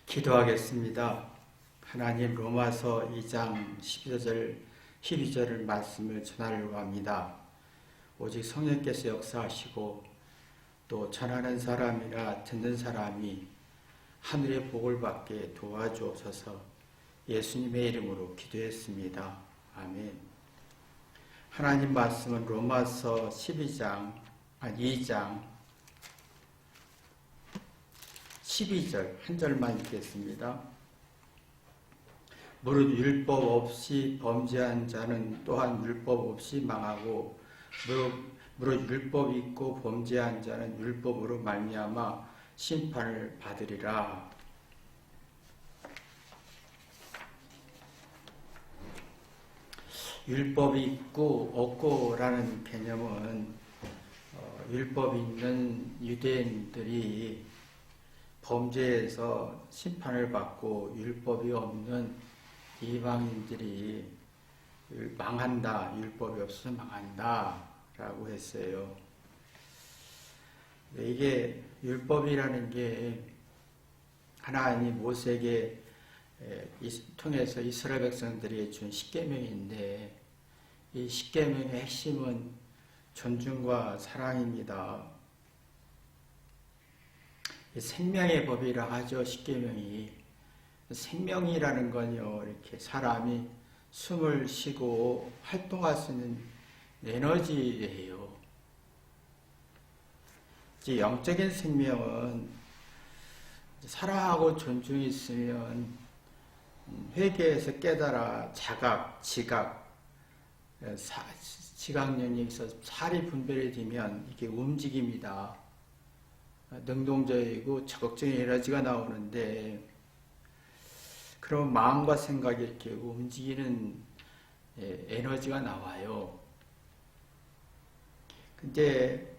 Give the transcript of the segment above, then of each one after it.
기도하겠습니다. 하나님, 로마서 2장 12절 말씀을 전하려고 합니다. 오직 성령께서 역사하시고 또 전하는 사람이나 듣는 사람이 하늘의 복을 받게 도와주옵소서. 예수님의 이름으로 기도했습니다. 아멘. 하나님 말씀은 로마서 2장 12절 한 절만 읽겠습니다. 무릇 율법 없이 범죄한 자는 또한 율법 없이 망하고 무릇 율법이 있고 범죄한 자는 율법으로 말미암아 심판을 받으리라. 율법이 있고 없고라는 개념은 율법이 있는 유대인들이 범죄에서 심판을 받고 율법이 없는 이방인들이 망한다, 율법이 없어서 망한다 라고 했어요. 이게 율법이라는 게 하나님 모세에게 통해서 이스라엘 백성들이 준 십계명인데, 이 십계명의 핵심은 존중과 사랑입니다. 생명의 법이라 하죠. 십계명이. 생명이라는 건요, 이렇게 사람이 숨을 쉬고 활동할 수 있는 에너지예요. 이제 영적인 생명은 사랑하고 존중이 있으면 회개에서 깨달아 자각, 지각, 지각력이 있어서 살이 분별이 되면 이게 움직입니다. 능동적이고 적극적인 에너지가 나오는데, 그럼 마음과 생각이 이렇게 움직이는 에너지가 나와요. 근데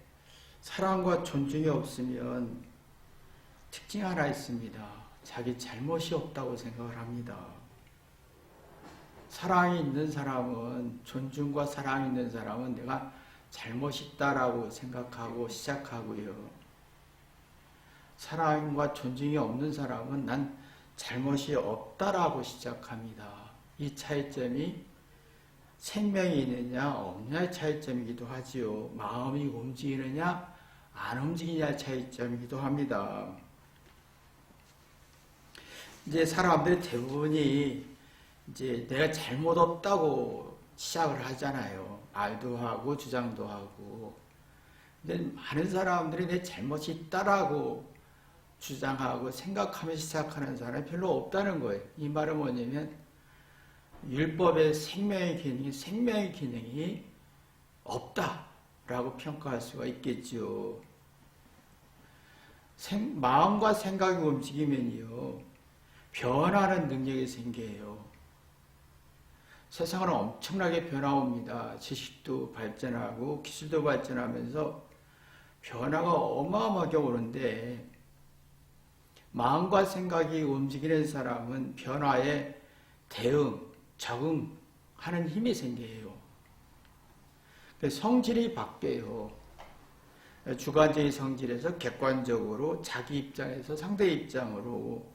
사랑과 존중이 없으면 특징 하나 있습니다. 자기 잘못이 없다고 생각을 합니다. 사랑이 있는 사람은, 존중과 사랑이 있는 사람은 내가 잘못이 있다라고 생각하고 시작하고요. 사랑과 존중이 없는 사람은 난 잘못이 없다라고 시작합니다. 이 차이점이 생명이 있느냐 없느냐의 차이점이기도 하지요. 마음이 움직이느냐 안 움직이냐의 차이점이기도 합니다. 이제 사람들이 대부분이 이제 내가 잘못 없다고 시작을 하잖아요. 말도 하고 주장도 하고. 근데 많은 사람들이 내 잘못이 있다라고 주장하고 생각하며 시작하는 사람이 별로 없다는 거예요. 이 말은 뭐냐면 율법의 생명의 기능이 없다라고 평가할 수가 있겠죠. 마음과 생각이 움직이면요, 변하는 능력이 생겨요. 세상은 엄청나게 변화옵니다. 지식도 발전하고 기술도 발전하면서 변화가 어마어마하게 오는데, 마음과 생각이 움직이는 사람은 변화에 대응, 적응하는 힘이 생겨요. 성질이 바뀌어요. 주관적인 성질에서 객관적으로, 자기 입장에서 상대 입장으로,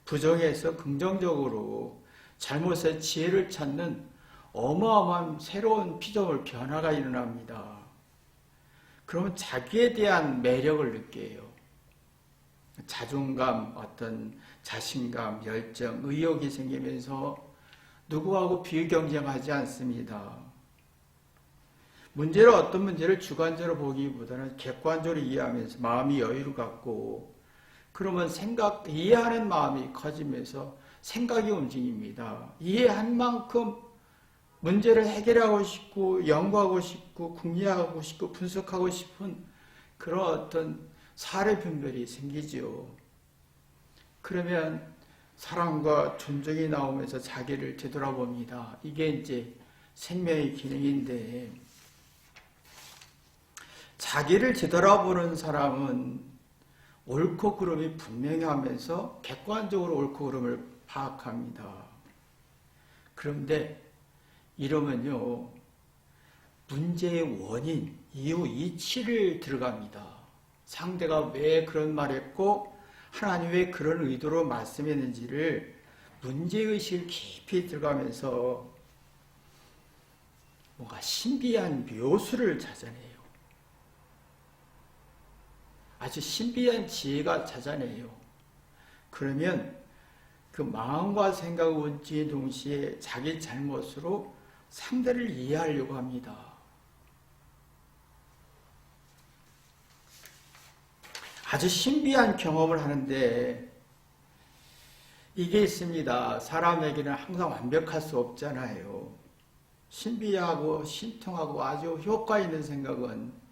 부정에서 긍정적으로, 잘못의 지혜를 찾는 어마어마한 새로운 피조물 변화가 일어납니다. 그러면 자기에 대한 매력을 느껴요. 자존감, 어떤 자신감, 열정, 의욕이 생기면서 누구하고 비경쟁하지 않습니다. 어떤 문제를 주관적으로 보기보다는 객관적으로 이해하면서 마음이 여유를 갖고, 그러면 이해하는 마음이 커지면서 생각이 움직입니다. 이해한 만큼 문제를 해결하고 싶고, 연구하고 싶고, 궁리하고 싶고, 분석하고 싶은 그런 어떤 사례 분별이 생기죠. 그러면 사랑과 존중이 나오면서 자기를 되돌아봅니다. 이게 이제 생명의 기능인데, 자기를 뒤돌아보는 사람은 옳고 그름이 분명히 하면서 객관적으로 옳고 그름을 파악합니다. 그런데 이러면요, 문제의 원인, 이유, 이치를 들어갑니다. 상대가 왜 그런 말했고 하나님 왜 그런 의도로 말씀했는지를 문제의식을 깊이 들어가면서 뭔가 신비한 묘수를 찾아내요. 아주 신비한 지혜가 찾아내요. 그러면 그 마음과 생각을 원치의 동시에 자기 잘못으로 상대를 이해하려고 합니다. 아주 신비한 경험을 하는데 이게 있습니다. 사람에게는 항상 완벽할 수 없잖아요. 신비하고 신통하고 아주 효과 있는 생각은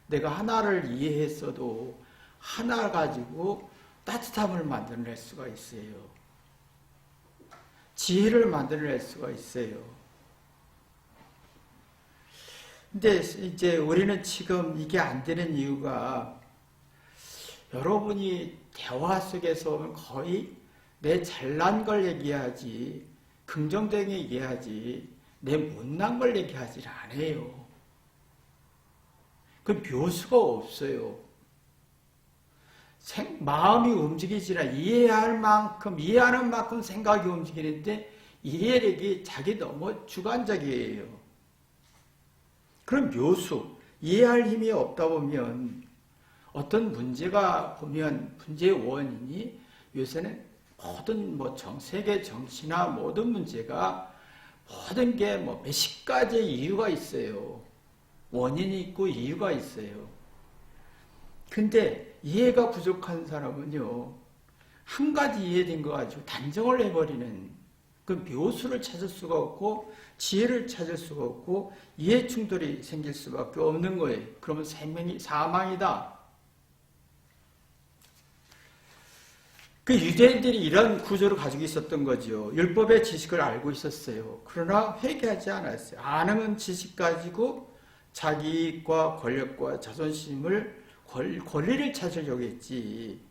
내가 하나를 이해했어도 하나 가지고 따뜻함을 만들어낼 수가 있어요. 지혜를 만들어낼 수가 있어요. 근데 이제 우리는 지금 이게 안 되는 이유가 여러분이 대화 속에서 거의 내 잘난 걸 얘기하지, 긍정적인 얘기하지, 내 못난 걸 얘기하지 않아요. 그 묘수가 없어요. 마음이 움직이지나 이해하는 만큼 생각이 움직이는데 이해력이 자기 너무 주관적이에요. 그럼 묘수, 이해할 힘이 없다 보면 어떤 문제가 보면 문제의 원인이 요새는 모든 세계 정치나 모든 문제가 모든 게 몇십 가지의 이유가 있어요. 원인이 있고 이유가 있어요. 근데 이해가 부족한 사람은요, 한 가지 이해된 거 가지고 단정을 해버리는 그 묘수를 찾을 수가 없고 지혜를 찾을 수가 없고 이해 충돌이 생길 수밖에 없는 거예요. 그러면 사망이다. 그 유대인들이 이런 구조를 가지고 있었던 거죠. 율법의 지식을 알고 있었어요. 그러나 회개하지 않았어요. 아는 지식 가지고 자기 이익과 권력과 자존심을 권리를 찾으려고 했지,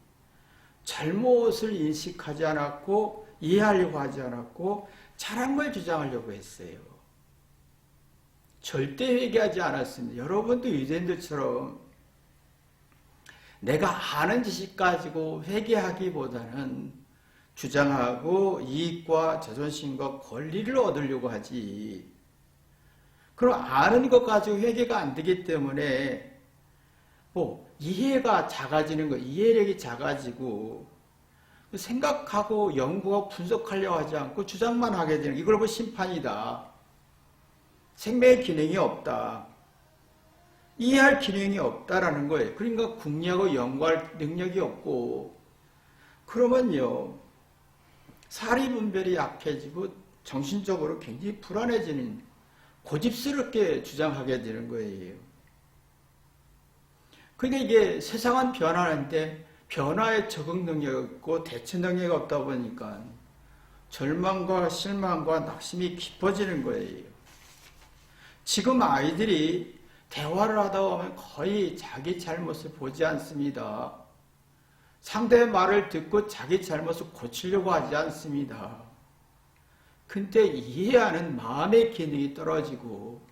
잘못을 인식하지 않았고 이해하려고 하지 않았고 잘한 걸 주장하려고 했어요. 절대 회개하지 않았습니다. 여러분도 유대인들처럼 내가 아는 지식 가지고 회개하기보다는 주장하고 이익과 자존심과 권리를 얻으려고 하지, 그럼 아는 것 가지고 회개가 안 되기 때문에 이해가 작아지는 거, 이해력이 작아지고 생각하고 연구하고 분석하려고 하지 않고 주장만 하게 되는, 이걸 보고 심판이다. 생명의 기능이 없다. 이해할 기능이 없다라는 거예요. 그러니까 궁리하고 연구할 능력이 없고, 그러면요, 사리 분별이 약해지고 정신적으로 굉장히 불안해지는, 고집스럽게 주장하게 되는 거예요. 그러니까 이게 세상은 변하는데 변화에 적응 능력이 없고 대처 능력이 없다 보니까 절망과 실망과 낙심이 깊어지는 거예요. 지금 아이들이 대화를 하다 보면 거의 자기 잘못을 보지 않습니다. 상대의 말을 듣고 자기 잘못을 고치려고 하지 않습니다. 근데 이해하는 마음의 기능이 떨어지고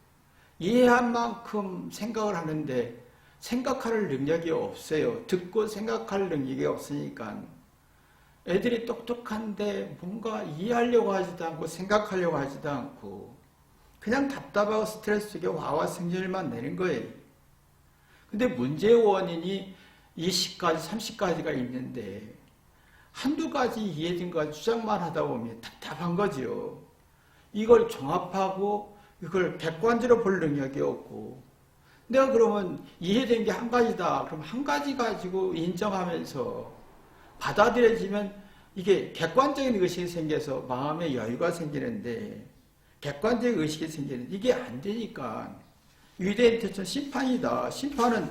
이해한 만큼 생각을 하는데 생각할 능력이 없어요. 듣고 생각할 능력이 없으니까 애들이 똑똑한데 뭔가 이해하려고 하지도 않고 생각하려고 하지도 않고 그냥 답답하고 스트레스 속에 와와 승질만 내는 거예요. 근데 문제의 원인이 20가지, 30가지가 있는데 한두 가지 이해된 거 주장만 하다 보면 답답한 거죠. 이걸 종합하고 이걸 객관적으로 볼 능력이 없고, 내가 그러면 이해된 게 한 가지다. 그럼 한 가지 가지고 인정하면서 받아들여지면 이게 객관적인 의식이 생겨서 마음의 여유가 생기는데, 객관적인 의식이 생기는데 이게 안 되니까 유대인들처럼 심판이다. 심판은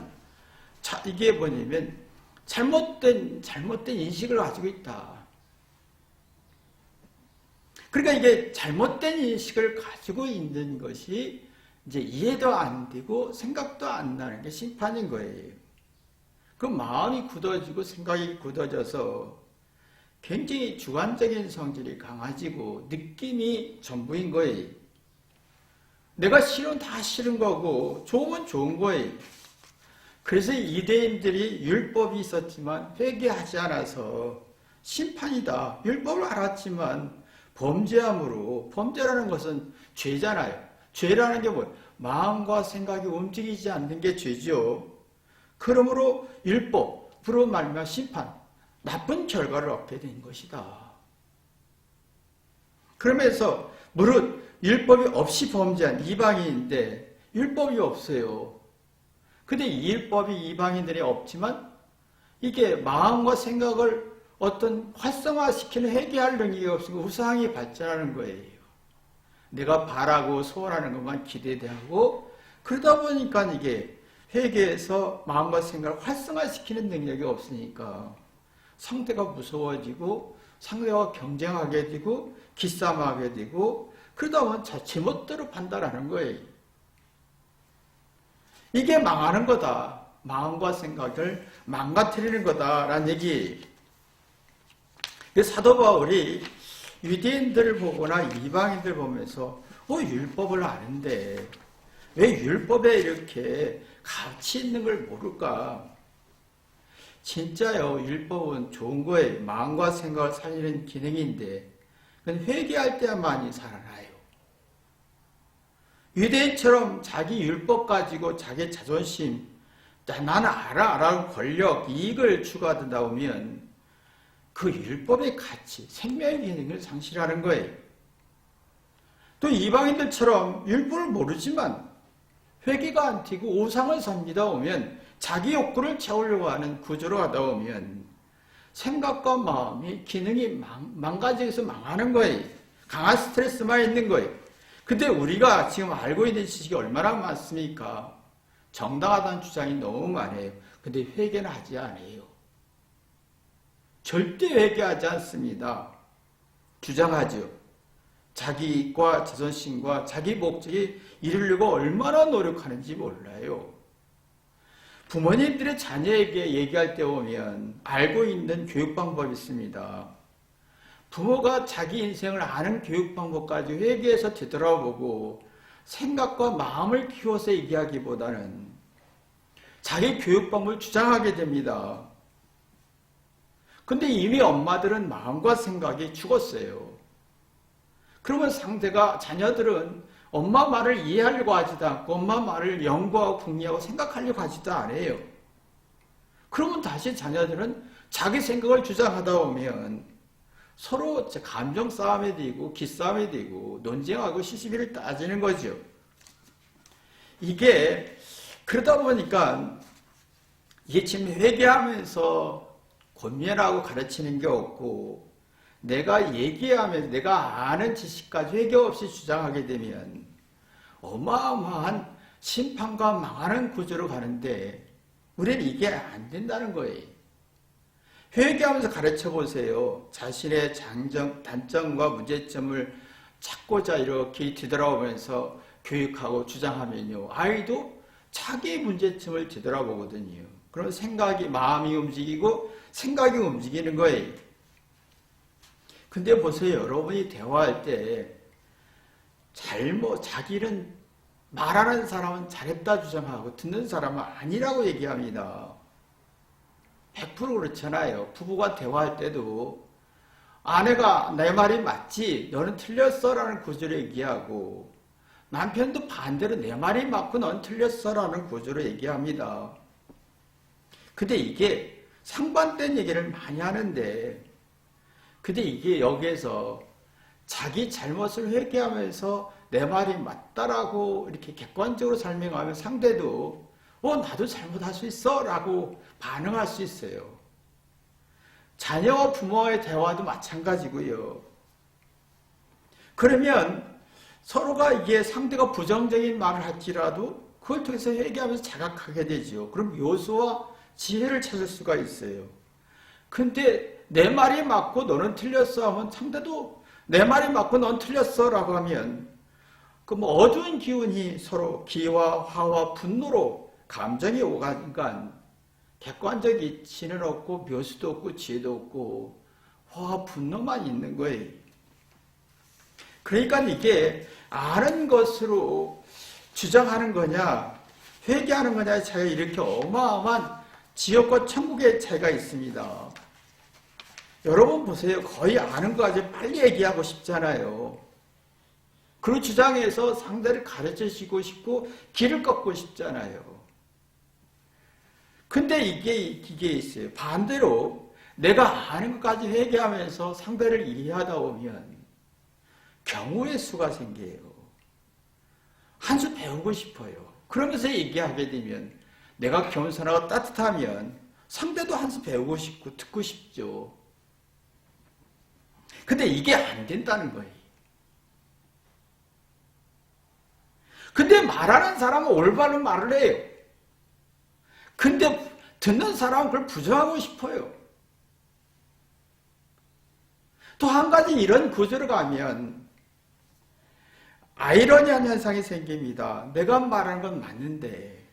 이게 뭐냐면 잘못된 인식을 가지고 있다. 그러니까 이게 잘못된 인식을 가지고 있는 것이 이제 이해도 안 되고 생각도 안 나는 게 심판인 거예요. 그 마음이 굳어지고 생각이 굳어져서 굉장히 주관적인 성질이 강해지고 느낌이 전부인 거예요. 내가 싫으면 다 싫은 거고 좋으면 좋은 거예요. 그래서 유대인들이 율법이 있었지만 회개하지 않아서 심판이다. 율법을 알았지만 범죄함으로, 범죄라는 것은 죄잖아요. 죄라는 게 뭐예요? 마음과 생각이 움직이지 않는 게 죄죠. 그러므로 율법으로 말미암아 심판, 나쁜 결과를 얻게 된 것이다. 그러면서 무릇 율법이 없이 범죄한 이방인인데 율법이 없어요. 근데 이 율법이 이방인들이 없지만 이게 마음과 생각을 어떤 활성화시키는 회개할 능력이 없으니까 우상이 발전하는 거예요. 내가 바라고 소원하는 것만 기대하고 그러다 보니까 이게 회개해서 마음과 생각을 활성화시키는 능력이 없으니까 상대가 무서워지고 상대와 경쟁하게 되고 기싸움하게 되고 그러다 보면 제멋대로 판단하는 거예요. 이게 망하는 거다. 마음과 생각을 망가뜨리는 거다라는 얘기예요. 사도 바울이 유대인들을 보거나 이방인들 보면서 율법을 아는데 왜 율법에 이렇게 가치 있는 걸 모를까? 진짜요, 율법은 좋은 거예요. 마음과 생각을 살리는 기능인데 그건 회개할 때만이 살아나요. 유대인처럼 자기 율법 가지고 자기 자존심, 나는 알아라는 권력, 이익을 추구하다 보면 그 율법의 가치, 생명의 기능을 상실하는 거예요. 또 이방인들처럼 율법을 모르지만 회개가 안 튀고 우상을 섬기다 보면 자기 욕구를 채우려고 하는 구조로 하다 보면 생각과 마음이 기능이 망가져서 망하는 거예요. 강한 스트레스만 있는 거예요. 근데 우리가 지금 알고 있는 지식이 얼마나 많습니까? 정당하다는 주장이 너무 많아요. 근데 회개는 하지 않아요. 절대 회개하지 않습니다. 주장하죠. 자기과 자존심과 자기 목적이 이루려고 얼마나 노력하는지 몰라요. 부모님들의 자녀에게 얘기할 때 보면 알고 있는 교육 방법이 있습니다. 부모가 자기 인생을 아는 교육 방법까지 회개해서 되돌아보고 생각과 마음을 키워서 얘기하기보다는 자기 교육 방법을 주장하게 됩니다. 근데 이미 엄마들은 마음과 생각이 죽었어요. 그러면 상대가, 자녀들은 엄마 말을 이해하려고 하지도 않고 엄마 말을 연구하고 궁리하고 생각하려고 하지도 않아요. 그러면 다시 자녀들은 자기 생각을 주장하다 보면 서로 감정 싸움이 되고 기싸움이 되고 논쟁하고 시시비를 따지는 거죠. 이게 그러다 보니까 이게 지금 회개하면서 권면하고 가르치는 게 없고 내가 얘기하면서 내가 아는 지식까지 회개 없이 주장하게 되면 어마어마한 심판과 망하는 구조로 가는데 우리는 이게 안 된다는 거예요. 회개하면서 가르쳐 보세요. 자신의 단점과 문제점을 찾고자 이렇게 뒤돌아오면서 교육하고 주장하면요. 아이도 자기의 문제점을 뒤돌아보거든요. 그럼 생각이, 마음이 움직이고 생각이 움직이는 거예요. 근데 보세요. 여러분이 대화할 때 자기는 말하는 사람은 잘했다 주장하고 듣는 사람은 아니라고 얘기합니다. 100% 그렇잖아요. 부부가 대화할 때도 아내가 내 말이 맞지 너는 틀렸어 라는 구조로 얘기하고 남편도 반대로 내 말이 맞고 넌 틀렸어 라는 구조로 얘기합니다. 근데 이게 상반된 얘기를 많이 하는데 근데 이게 여기에서 자기 잘못을 회개하면서 내 말이 맞다라고 이렇게 객관적으로 설명하면 상대도 나도 잘못할 수 있어 라고 반응할 수 있어요. 자녀와 부모와의 대화도 마찬가지고요. 그러면 서로가 이게 상대가 부정적인 말을 할지라도 그걸 통해서 회개하면서 자각하게 되죠. 그럼 요소와 지혜를 찾을 수가 있어요. 근데 내 말이 맞고 너는 틀렸어 하면 상대도 내 말이 맞고 넌 틀렸어 라고 하면 그 뭐 어두운 기운이 서로 기와 화와 분노로 감정이 오가니까 객관적 이치는 없고 묘수도 없고 지혜도 없고 화와 분노만 있는 거예요. 그러니까 이게 아는 것으로 주장하는 거냐 회개하는 거냐의 차이가 이렇게 어마어마한 지옥과 천국의 차이가 있습니다. 여러분 보세요. 거의 아는 거 아주 빨리 얘기하고 싶잖아요. 그 주장에서 상대를 가르치시고 싶고 길을 꺾고 싶잖아요. 근데 이게 있어요. 반대로 내가 아는 것까지 회개하면서 상대를 이해하다 보면 경우의 수가 생겨요. 한 수 배우고 싶어요. 그러면서 얘기하게 되면 내가 겸손하고 따뜻하면 상대도 한 수 배우고 싶고 듣고 싶죠. 근데 이게 안 된다는 거예요. 근데 말하는 사람은 올바른 말을 해요. 근데 듣는 사람은 그걸 부정하고 싶어요. 또 한 가지 이런 구조로 가면 아이러니한 현상이 생깁니다. 내가 말하는 건 맞는데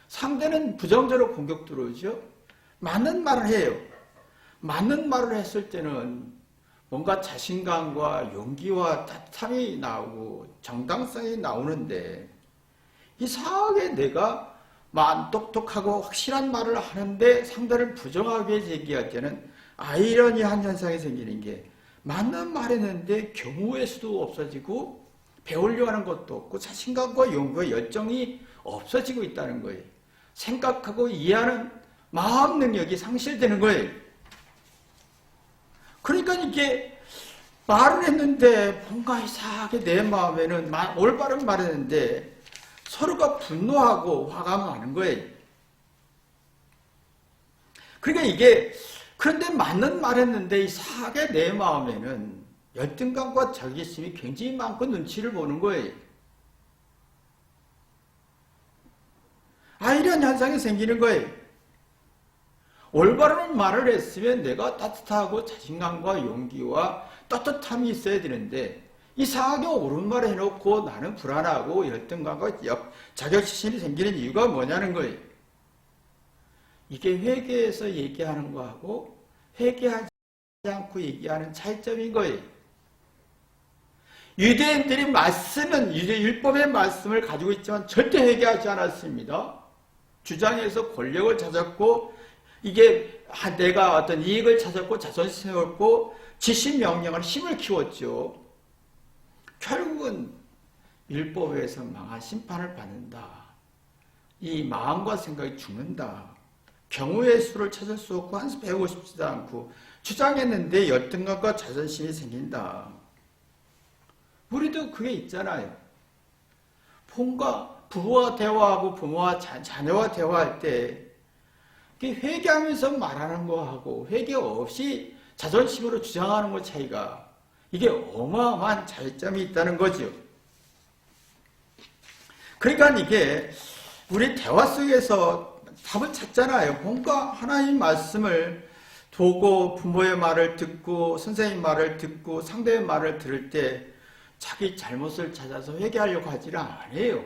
상대는 부정적으로 공격 들어오죠. 맞는 말을 해요. 맞는 말을 했을 때는 뭔가 자신감과 용기와 따뜻함이 나오고 정당성이 나오는데 이상하게 내가 똑똑하고 확실한 말을 하는데 상대를 부정하게 제기할 때는 아이러니한 현상이 생기는 게 맞는 말 했는데 경우의 수도 없어지고 배우려고 하는 것도 없고 자신감과 용기와 열정이 없어지고 있다는 거예요. 생각하고 이해하는 마음 능력이 상실되는 거예요. 그러니까 이게 말을 했는데 뭔가 이상하게 내 마음에는 올바른 말을 했는데 서로가 분노하고 화가 나는 거예요. 그러니까 이게 그런데 맞는 말 했는데 이상하게 내 마음에는 열등감과 자기심이 굉장히 많고 눈치를 보는 거예요. 이런 현상이 생기는 거예요. 올바른 말을 했으면 내가 따뜻하고 자신감과 용기와 떳떳함이 있어야 되는데 이상하게 옳은 말을 해놓고 나는 불안하고 열등감과 자격지심이 생기는 이유가 뭐냐는 거예요. 이게 회개해서 얘기하는 거하고 회개하지 않고 얘기하는 차이점인 거예요. 유대인들이 말씀은 율법의 말씀을 가지고 있지만 절대 회개하지 않았습니다. 주장에서 권력을 찾았고 이게 내가 어떤 이익을 찾았고 자존심을 세웠고 지신 명령을 힘을 키웠죠. 결국은 율법에서 망한 심판을 받는다. 이 마음과 생각이 죽는다. 경우의 수를 찾을 수 없고 한 수 배우고 싶지도 않고 주장했는데 열등감과 자존심이 생긴다. 우리도 그게 있잖아요. 부부와 대화하고 부모와 자녀와 대화할 때 회개하면서 말하는 거하고 회개 없이 자존심으로 주장하는 것 차이가 이게 어마어마한 차이점이 있다는 거죠. 그러니까 이게 우리 대화 속에서 답을 찾잖아요. 뭔가 하나님 말씀을 보고 부모의 말을 듣고 선생님 말을 듣고 상대의 말을 들을 때 자기 잘못을 찾아서 회개하려고 하지는 않아요.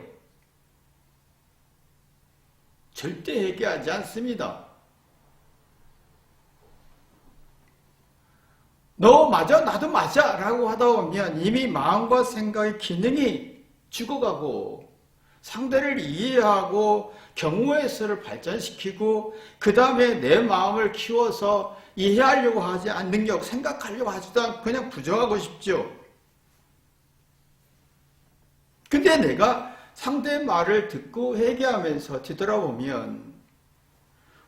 절대 회개하지 않습니다. 너 맞아 나도 맞아 라고 하다 보면 이미 마음과 생각의 기능이 죽어가고 상대를 이해하고 경우의 수를 발전시키고 그 다음에 내 마음을 키워서 이해하려고 하지 않는 능력, 생각하려고 하지도 않고 그냥 부정하고 싶죠. 근데 내가 상대의 말을 듣고 회개하면서 뒤돌아보면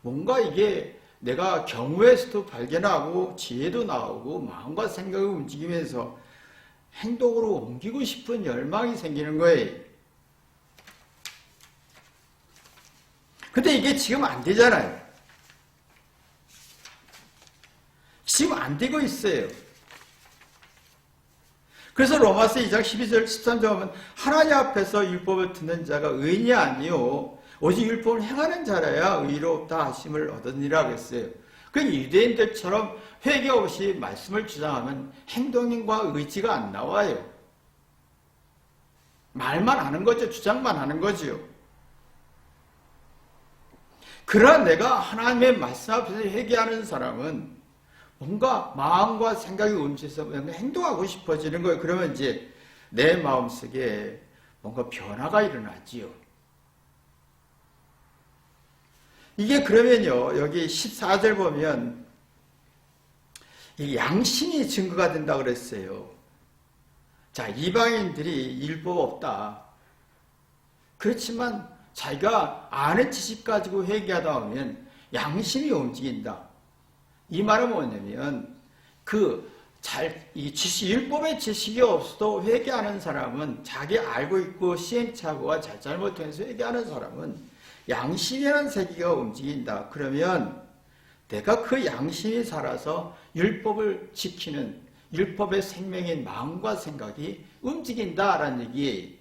뭔가 이게 내가 경우의 수도 발견하고 지혜도 나오고 마음과 생각을 움직이면서 행동으로 옮기고 싶은 열망이 생기는 거예요. 근데 이게 지금 안 되잖아요. 지금 안 되고 있어요. 그래서 로마서 2장 12절 13절 보면 하나님 앞에서 율법을 듣는 자가 의인이 아니요 오직 율법을 행하는 자라야 의롭다 하심을 얻으니라 그랬어요. 그 유대인들처럼 회개 없이 말씀을 주장하면 행동과 의지가 안 나와요. 말만 하는 거죠. 주장만 하는 거지요. 그러나 내가 하나님의 말씀 앞에서 회개하는 사람은 뭔가 마음과 생각이 움직여서 뭔가 행동하고 싶어지는 거예요. 그러면 이제 내 마음속에 뭔가 변화가 일어나지요. 이게 그러면요, 여기 14절 보면 이 양심이 증거가 된다 그랬어요. 자, 이방인들이 율법 없다. 그렇지만 자기가 아는 지식 가지고 회개하다 보면 양심이 움직인다. 이 말은 뭐냐면 이 율법의 지식이 없어도 회개하는 사람은 자기 알고 있고 시행착오와 잘잘못 통해서 회개하는 사람은 양심이라는 세계가 움직인다. 그러면 내가 그 양심이 살아서 율법을 지키는 율법의 생명인 마음과 생각이 움직인다라는 얘기예요.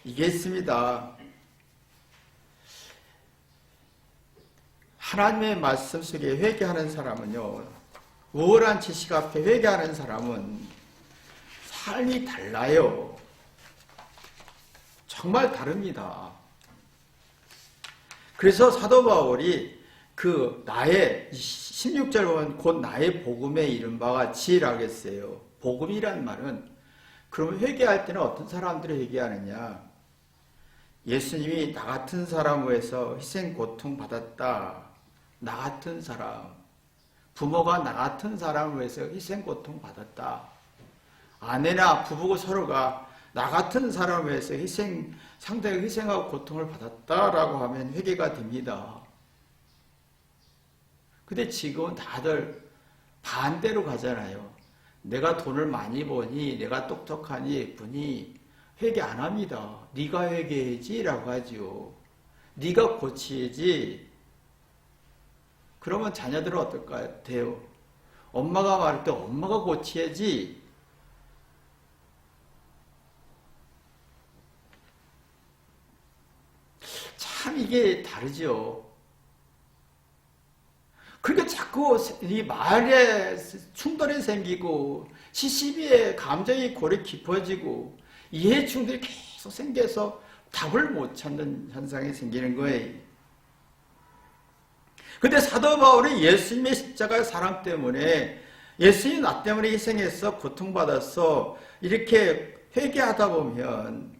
이게 있습니다. 하나님의 말씀 속에 회개하는 사람은요, 우월한 지식 앞에 회개하는 사람은 삶이 달라요. 정말 다릅니다. 그래서 사도 바울이 나의 16절 보면 곧 나의 복음에 이른 바가 지혜라고 했어요. 복음이란 말은 그러면 회개할 때는 어떤 사람들이 회개하느냐? 예수님이 나 같은 사람을 위해서 희생 고통 받았다. 나 같은 사람, 부모가 나 같은 사람을 위해서 희생 고통 받았다. 아내나 부부가 서로가 나 같은 사람을 위해서 상대가 희생하고 고통을 받았다라고 하면 회개가 됩니다. 근데 지금은 다들 반대로 가잖아요. 내가 돈을 많이 버니, 내가 똑똑하니, 예쁘니 회개 안 합니다. 네가 회개해야지 라고 하죠. 네가 고치야지. 그러면 자녀들은 어떨 것 같아요? 엄마가 말할 때 엄마가 고치야지. 참 이게 다르죠. 그러니까 자꾸 이 말에 충돌이 생기고 시시비에 감정이 골이 깊어지고 이해 충돌이 계속 생겨서 답을 못 찾는 현상이 생기는 거예요. 근데 사도 바울이 예수님의 십자가의 사랑 때문에 예수님이 나 때문에 희생해서 고통받아서 이렇게 회개하다 보면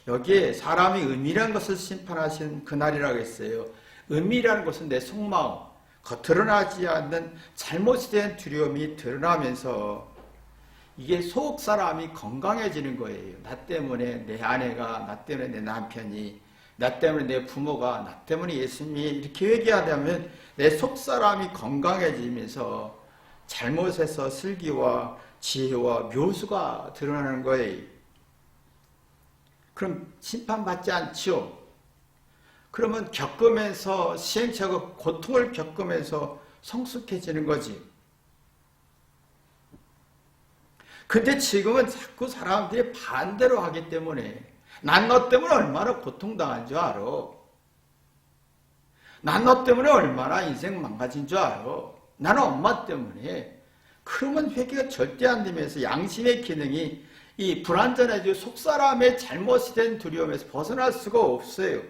여기에 사람이 은밀한 것을 심판하신 그날이라고 했어요. 은밀한 것은 내 속마음, 드러나지 않는 잘못에 대한 두려움이 드러나면서 이게 속 사람이 건강해지는 거예요. 나 때문에 내 아내가, 나 때문에 내 남편이, 나 때문에 내 부모가, 나 때문에 예수님이 이렇게 회개하다면 내 속 사람이 건강해지면서 잘못에서 슬기와 지혜와 묘수가 드러나는 거예요. 그럼 심판받지 않죠. 그러면 겪으면서 시행착오 고통을 겪으면서 성숙해지는 거지. 근데 지금은 자꾸 사람들이 반대로 하기 때문에 난 너 때문에 얼마나 고통당한 줄 알아. 난 너 때문에 얼마나 인생 망가진 줄 알아. 나는 엄마 때문에. 그러면 회개가 절대 안 되면서 양심의 기능이 이 불완전해지고 속사람의 잘못이 된 두려움에서 벗어날 수가 없어요.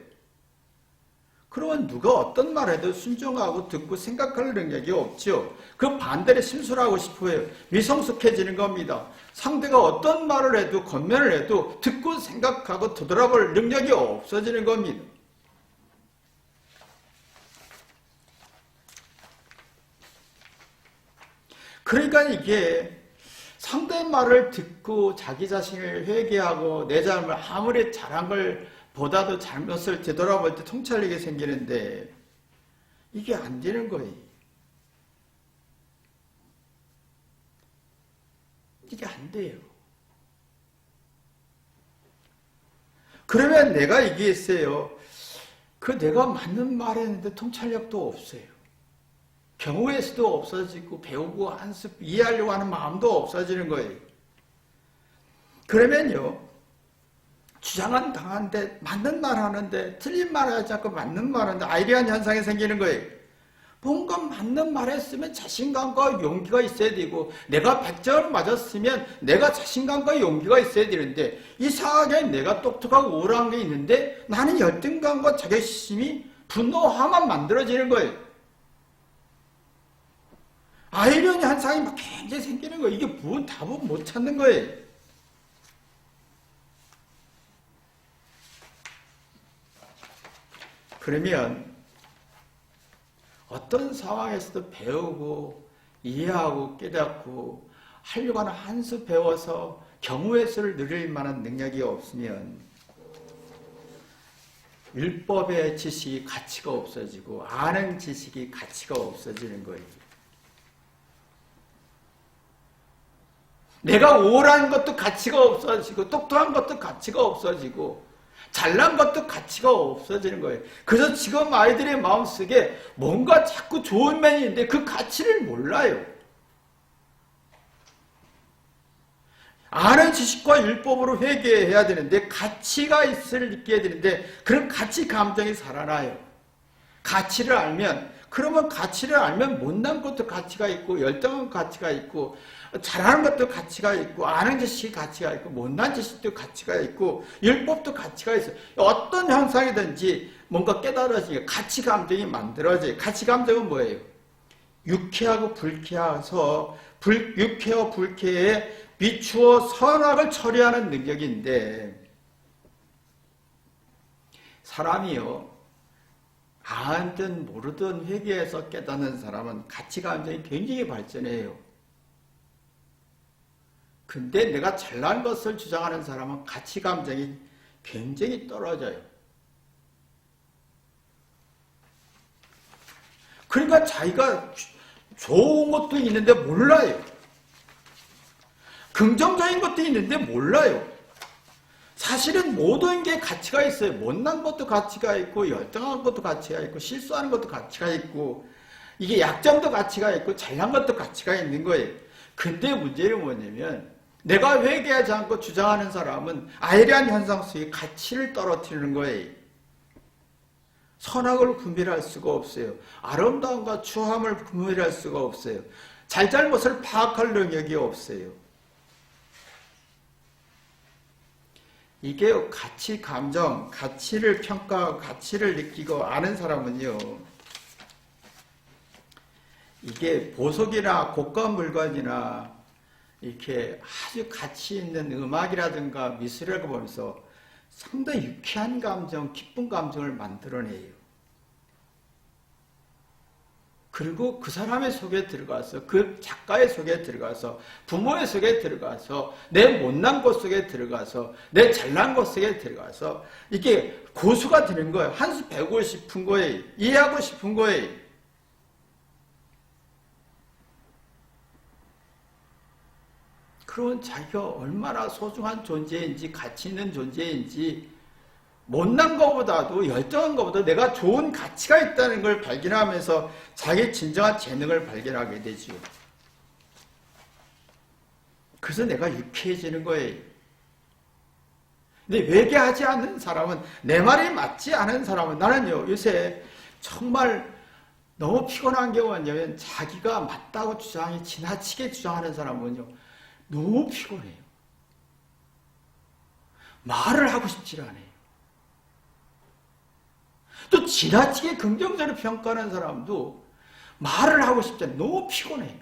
그러면 누가 어떤 말 해도 순종하고 듣고 생각할 능력이 없죠. 그 반대로 심술하고 싶어요. 미성숙해지는 겁니다. 상대가 어떤 말을 해도 권면을 해도 듣고 생각하고 되돌아볼 능력이 없어지는 겁니다. 그러니까 이게 상대의 말을 듣고 자기 자신을 회개하고 내 잘못을 아무리 잘한 걸 보다도 잘못을 되돌아볼 때 통찰력이 생기는데 이게 안 되는 거예요. 이게 안 돼요. 그러면 내가 얘기했어요. 내가 맞는 말 했는데 통찰력도 없어요. 경우의 수도 없어지고 배우고 한습 이해하려고 하는 마음도 없어지는 거예요. 그러면요. 주장은 당하는데 맞는 말 하는데 틀린 말 하지 않고 맞는 말 하는데 아이러한 현상이 생기는 거예요. 뭔가 맞는 말 했으면 자신감과 용기가 있어야 되고, 내가 100점을 맞았으면 내가 자신감과 용기가 있어야 되는데, 이상하게 내가 똑똑하고 우월한 게 있는데 나는 열등감과 자격심이 분노화만 만들어지는 거예요. 아이러니 현상이 막 굉장히 생기는 거예요. 이게 무슨 답은 못 찾는 거예요. 그러면 어떤 상황에서도 배우고 이해하고 깨닫고 하려고 하는 한 수 배워서 경우의 수를 누릴 만한 능력이 없으면 율법의 지식이 가치가 없어지고 아는 지식이 가치가 없어지는 거예요. 내가 우월한 것도 가치가 없어지고 똑똑한 것도 가치가 없어지고 잘난 것도 가치가 없어지는 거예요. 그래서 지금 아이들의 마음속에 뭔가 자꾸 좋은 면이 있는데 그 가치를 몰라요. 아는 지식과 율법으로 회개해야 되는데 가치가 있을 느껴야 되는데 그런 가치 감정이 살아나요. 가치를 알면 그러면 가치를 알면 못난 것도 가치가 있고 열등한 가치가 있고 잘하는 것도 가치가 있고 아는 지식이 가치가 있고 못난 지식도 가치가 있고 율법도 가치가 있어요. 어떤 현상이든지 뭔가 깨달아지니까 가치 감정이 만들어져요. 가치 감정은 뭐예요? 유쾌하고 불쾌해서 유쾌와 불쾌에 비추어 선악을 처리하는 능력인데 사람이요 아든 모르든 회개해서 깨닫는 사람은 가치 감정이 굉장히 발전해요. 근데 내가 잘난 것을 주장하는 사람은 가치 감정이 굉장히 떨어져요. 그러니까 자기가 좋은 것도 있는데 몰라요. 긍정적인 것도 있는데 몰라요. 사실은 모든 게 가치가 있어요. 못난 것도 가치가 있고 열등한 것도 가치가 있고 실수하는 것도 가치가 있고 이게 약점도 가치가 있고 잘난 것도 가치가 있는 거예요. 근데 문제는 뭐냐면 내가 회개하지 않고 주장하는 사람은 아이러니한 현상 속에 가치를 떨어뜨리는 거예요. 선악을 구별할 수가 없어요. 아름다움과 추함을 구별할 수가 없어요. 잘잘못을 파악할 능력이 없어요. 이게 가치 감정, 가치를 평가하고 가치를 느끼고 아는 사람은요. 이게 보석이나 고가 물건이나 이렇게 아주 가치 있는 음악이라든가 미술이라고 보면서 상당히 유쾌한 감정, 기쁜 감정을 만들어내요. 그리고 그 사람의 속에 들어가서 그 작가의 속에 들어가서 부모의 속에 들어가서 내 못난 것 속에 들어가서 내 잘난 것 속에 들어가서 이게 고수가 되는 거예요. 한 수 배우고 싶은 거예요. 이해하고 싶은 거예요. 그러면 자기가 얼마나 소중한 존재인지 가치 있는 존재인지 못난 것보다도 열등한 것보다 내가 좋은 가치가 있다는 걸 발견하면서 자기의 진정한 재능을 발견하게 되죠. 그래서 내가 유쾌해지는 거예요. 근데 회개하지 않는 사람은 내 말이 맞지 않은 사람은 나는요 요새 정말 너무 피곤한 게 뭐냐면 자기가 맞다고 주장이 지나치게 주장하는 사람은요 너무 피곤해요. 말을 하고 싶지 않아요. 또 지나치게 긍정적으로 평가하는 사람도 말을 하고 싶지 않아요. 너무 피곤해요.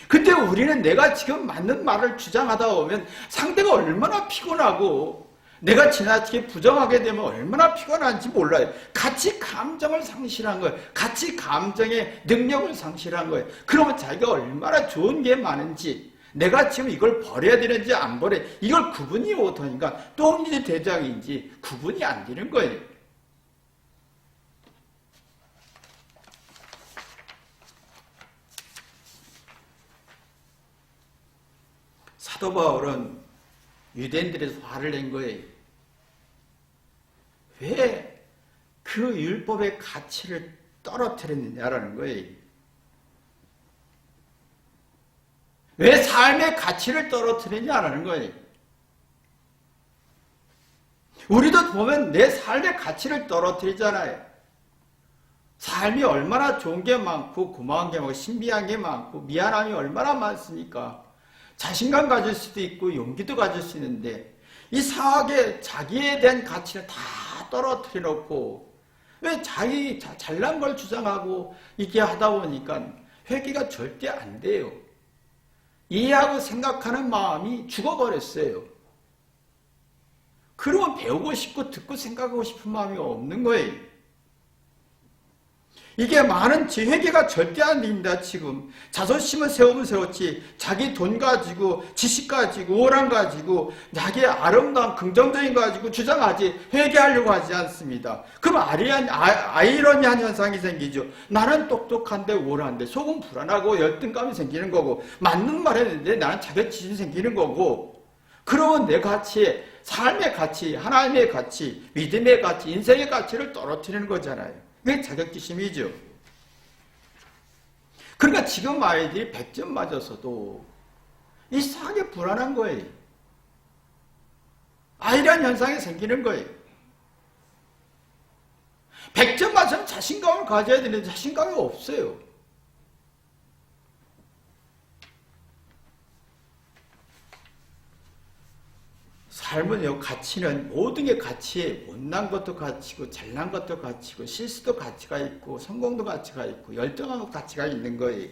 근데 우리는 내가 지금 맞는 말을 주장하다 보면 상대가 얼마나 피곤하고 내가 지나치게 부정하게 되면 얼마나 피곤한지 몰라요. 가치 감정을 상실한 거예요. 가치 감정의 능력을 상실한 거예요. 그러면 자기가 얼마나 좋은 게 많은지 내가 지금 이걸 버려야 되는지 안 버려야 이걸 구분이 못하니까 똥인지 대장인지 구분이 안 되는 거예요. 사도 바울은 유대인들에서 화를 낸 거예요. 왜 그 율법의 가치를 떨어뜨렸느냐라는 거예요. 왜 삶의 가치를 떨어뜨리냐라는 거예요. 우리도 보면 내 삶의 가치를 떨어뜨리잖아요. 삶이 얼마나 좋은 게 많고 고마운 게 많고 신비한 게 많고 미안함이 얼마나 많습니까? 자신감 가질 수도 있고 용기도 가질 수 있는데 이상하게 자기에 대한 가치를 다 떨어뜨려 놓고 왜 자기 잘난 걸 주장하고 이렇게 하다 보니까 회개가 절대 안 돼요. 이해하고 생각하는 마음이 죽어버렸어요. 그러면 배우고 싶고 듣고 생각하고 싶은 마음이 없는 거예요. 이게 많은 회개가 절대 안 됩니다. 지금 자존심을 세우면 세웠지 자기 돈 가지고 지식 가지고 오랑 가지고 자기의 아름다운 긍정적인 거 가지고 주장하지 회개하려고 하지 않습니다. 그럼 아이러니한 현상이 생기죠. 나는 똑똑한데 우월한데 속은 불안하고 열등감이 생기는 거고 맞는 말 했는데 나는 자격지심이 생기는 거고 그러면 내 가치, 삶의 가치, 하나님의 가치, 믿음의 가치, 인생의 가치를 떨어뜨리는 거잖아요. 그게 자격지심이죠. 그러니까 지금 아이들이 100점 맞아서도 이상하게 불안한 거예요. 아이란 현상이 생기는 거예요. 100점 맞으면 자신감을 가져야 되는데 자신감이 없어요. 삶은요, 가치는 모든 게 가치에 못난 것도 가치고 잘난 것도 가치고 실수도 가치가 있고 성공도 가치가 있고 열등한 것도 가치가 있는 거예요.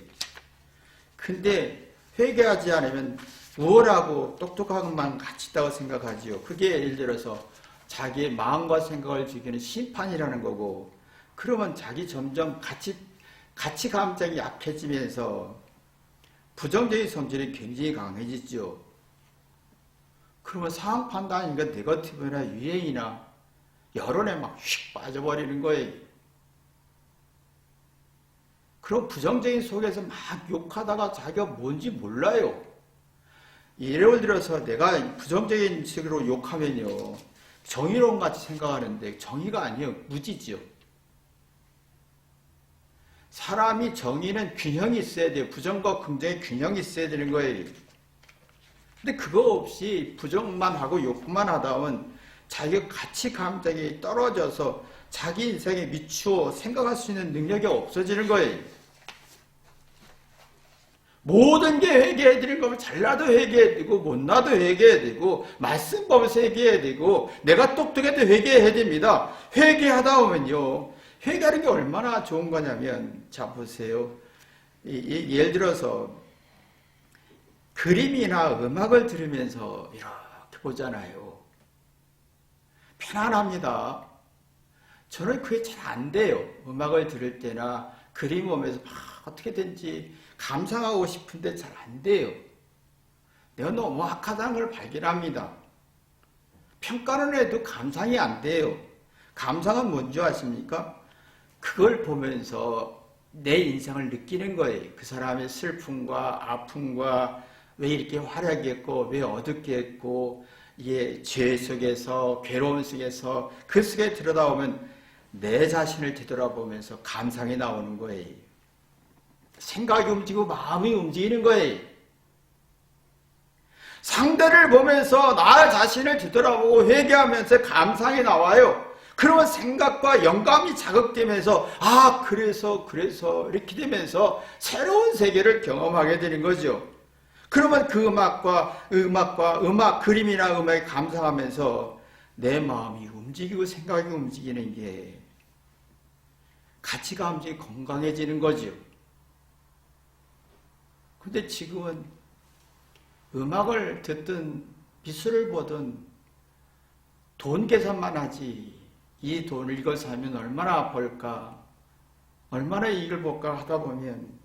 근데 회개하지 않으면 우월하고 똑똑한 것만 가치 있다고 생각하지요. 그게 예를 들어서 자기의 마음과 생각을 죽이는 심판이라는 거고 그러면 자기 점점 가치 감정이 약해지면서 부정적인 성질이 굉장히 강해지죠. 그러면 상황 판단이니까 네거티브나 유행이나 여론에 막 휙 빠져버리는 거예요. 그럼 부정적인 속에서 막 욕하다가 자기가 뭔지 몰라요. 예를 들어서 내가 부정적인 식으로 욕하면요. 정의로운 같이 생각하는데 정의가 아니에요. 무지죠. 사람이 정의는 균형이 있어야 돼요. 부정과 긍정의 균형이 있어야 되는 거예요. 근데 그거 없이 부정만 하고 욕만 하다 보면 자기가 가치 감정이 떨어져서 자기 인생에 미추어 생각할 수 있는 능력이 없어지는 거예요. 모든 게 회개해야 되는 거면 잘나도 회개해야 되고 못나도 회개해야 되고 말씀 보면서 회개해야 되고 내가 똑똑해도 회개해야 됩니다. 회개하다 보면요. 회개하는 게 얼마나 좋은 거냐면 자 보세요. 예를 들어서 그림이나 음악을 들으면서 이렇게 보잖아요. 편안합니다. 저는 그게 잘 안 돼요. 음악을 들을 때나 그림 보면서 막 어떻게든지 감상하고 싶은데 잘 안 돼요. 내가 너무 악하다는 걸 발견합니다. 평가는 해도 감상이 안 돼요. 감상은 뭔지 아십니까? 그걸 보면서 내 인생을 느끼는 거예요. 그 사람의 슬픔과 아픔과 왜 이렇게 화려하게 했고 왜 어둡게 했고 이게 죄 속에서 괴로움 속에서 그 속에 들여다보면 내 자신을 되돌아보면서 감상이 나오는 거예요. 생각이 움직이고 마음이 움직이는 거예요. 상대를 보면서 나 자신을 뒤돌아보고 회개하면서 감상이 나와요. 그러면 생각과 영감이 자극되면서 아 그래서 이렇게 되면서 새로운 세계를 경험하게 되는 거죠. 그러면 그 음악, 그림이나 음악에 감상하면서 내 마음이 움직이고 생각이 움직이는 게 가치가 움직이고 건강해지는 거죠. 근데 지금은 음악을 듣든 미술을 보든 돈 계산만 하지 이 돈을 이걸 사면 얼마나 벌까 얼마나 이익을 볼까 하다 보면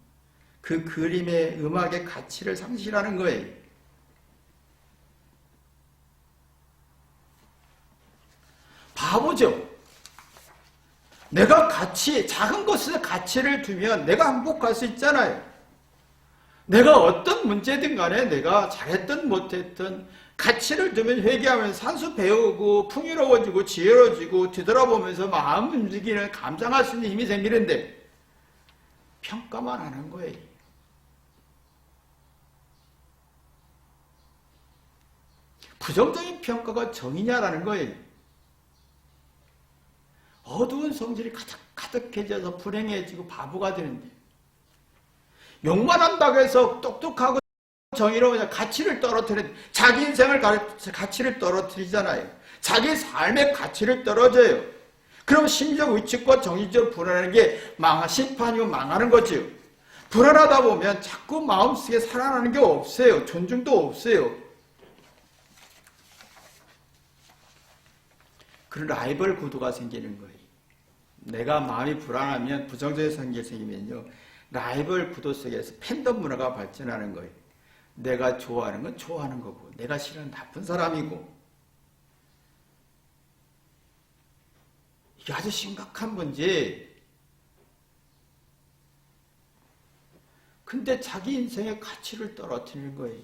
그 그림의 음악의 가치를 상실하는 거예요. 바보죠. 내가 작은 것에 가치를 두면 내가 행복할 수 있잖아요. 내가 어떤 문제든 간에 내가 잘했든 못했든 가치를 두면 회개하면 산수 배우고 풍요로워지고 지혜로워지고 뒤돌아보면서 마음 움직이는 감상할 수 있는 힘이 생기는데 평가만 하는 거예요. 부정적인 평가가 정의냐라는 거예요. 어두운 성질이 가득해져서 불행해지고 바보가 되는데, 욕만 한다고 해서 똑똑하고 정의로운 가치를 떨어뜨리는, 자기 인생을 가치를 떨어뜨리잖아요. 자기 삶의 가치를 떨어져요. 그럼 심리적 위축과 정신적 불안한 게 심판이고 망하는 거죠. 불안하다 보면 자꾸 마음속에 살아나는 게 없어요. 존중도 없어요. 그런 라이벌 구도가 생기는 거예요. 내가 마음이 불안하면, 부정적인 성격이 생기면요, 라이벌 구도 속에서 팬덤 문화가 발전하는 거예요. 내가 좋아하는 건 좋아하는 거고, 내가 싫어하는 나쁜 사람이고. 이게 아주 심각한 문제. 근데 자기 인생의 가치를 떨어뜨리는 거예요.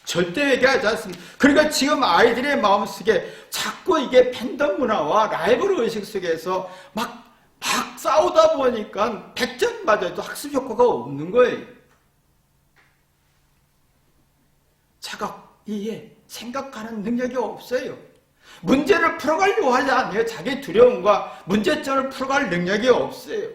절대 얘기하지 않습니다. 그러니까 지금 아이들의 마음속에 자꾸 이게 팬덤 문화와 라이벌 의식 속에서 막 싸우다 보니까 100점 맞아도 학습 효과가 없는 거예요. 자각, 이해, 생각하는 능력이 없어요. 문제를 풀어가려고 하지 않아요. 자기 두려움과 문제점을 풀어갈 능력이 없어요.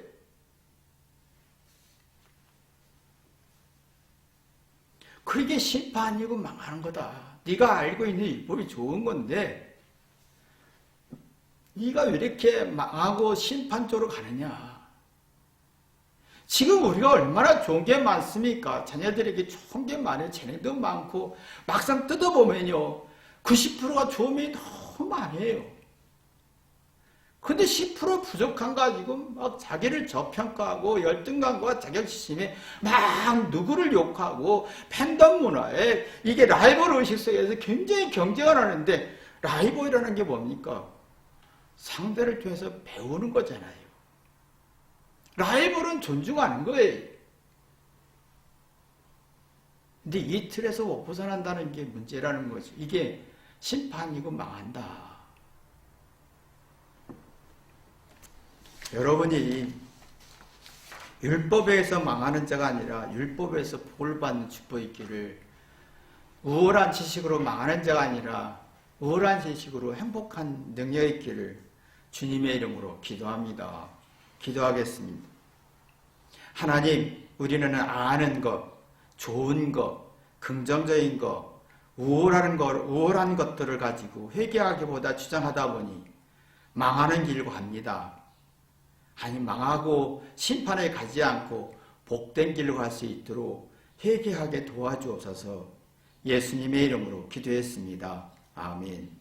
그게 심판이고 망하는 거다. 네가 알고 있는 율법이 좋은 건데 네가 왜 이렇게 망하고 심판 쪽으로 가느냐. 지금 우리가 얼마나 좋은 게 많습니까? 자녀들에게 좋은 게 많아요. 재능도 많고 막상 뜯어보면요, 90%가 좋은 면이 너무 많아요. 근데 10% 부족한 거 가지고 막 자기를 저평가하고 열등감과 자격지심에 막 누구를 욕하고 팬덤 문화에 이게 라이벌 의식 속에서 굉장히 경쟁을 하는데, 라이벌이라는 게 뭡니까? 상대를 통해서 배우는 거잖아요. 라이벌은 존중하는 거예요. 근데 이 틀에서 못 벗어난다는 게 문제라는 거죠. 이게 심판이고 망한다. 여러분이 율법에서 망하는 자가 아니라 율법에서 복을 받는 축복이 있기를, 우월한 지식으로 망하는 자가 아니라 우월한 지식으로 행복한 능력이 있기를 주님의 이름으로 기도합니다. 기도하겠습니다. 하나님, 우리는 아는 것, 좋은 것, 긍정적인 것, 우월한 것들을 가지고 회개하기보다 주장하다 보니 망하는 길로 갑니다. 아니, 망하고 심판에 가지 않고 복된 길로 갈 수 있도록 회개하게 도와주옵소서. 예수님의 이름으로 기도했습니다. 아멘.